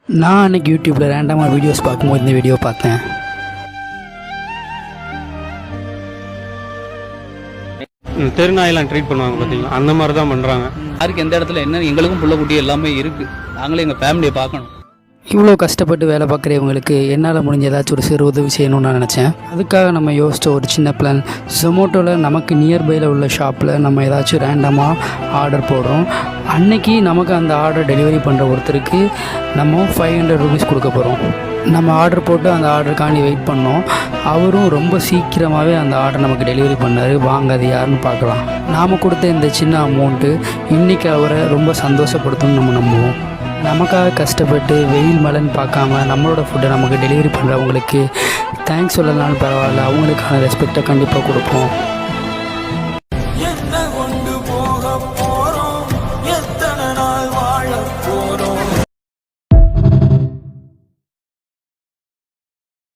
நான் அன்றைக்கி யூடியூப்பில் ரேண்டமாக வீடியோஸ் பார்க்கும்போது இந்த வீடியோ பார்த்தேன். தெருநாயெல்லாம் ட்ரீட் பண்ணுவாங்க பார்த்தீங்களா, அந்த மாதிரி தான் பண்ணுறாங்க. யாருக்கு எந்த இடத்துல என்ன, எங்களுக்கும் புள்ள குட்டி எல்லாமே இருக்குது. நாங்களே எங்கள் ஃபேமிலியை பார்க்கணும். இவ்வளோ கஷ்டப்பட்டு வேலை பார்க்குறவங்களுக்கு என்னால் முடிஞ்ச ஏதாச்சும் ஒரு சிறு உதவி செய்யணும்னு நான் நினச்சேன். அதுக்காக நம்ம யோசித்த ஒரு சின்ன பிளான், ஜொமேட்டோவில் நமக்கு நியர்பையில் உள்ள ஷாப்பில் நம்ம ஏதாச்சும் ரேண்டமாக ஆர்டர் போடுறோம். அன்னைக்கு நமக்கு அந்த ஆர்டர் டெலிவரி பண்ணுற ஒருத்தருக்கு நம்ம 500 ருபீஸ் கொடுக்க போகிறோம். நம்ம ஆர்டர் போட்டு அந்த ஆர்டருக்காண்டி வெயிட் பண்ணோம். அவரும் ரொம்ப சீக்கிரமாகவே அந்த ஆர்டர் நமக்கு டெலிவரி பண்ணார். வாங்க அது யாருன்னு பார்க்கலாம். நாம் கொடுத்த இந்த சின்ன அமௌண்ட்டு இன்றைக்கி அவரை ரொம்ப சந்தோஷப்படுத்தும்னு நம்ம நம்புவோம். நமக்காக கஷ்டப்பட்டு வெயில் மழைன்னு பார்க்காம நம்மளோட ஃபுட்டை நமக்கு டெலிவரி பண்ணுறவங்களுக்கு தேங்க்ஸ் சொல்லலாம்னு பரவாயில்ல, அவங்களுக்கான ரெஸ்பெக்டை கண்டிப்பாக கொடுப்போம்.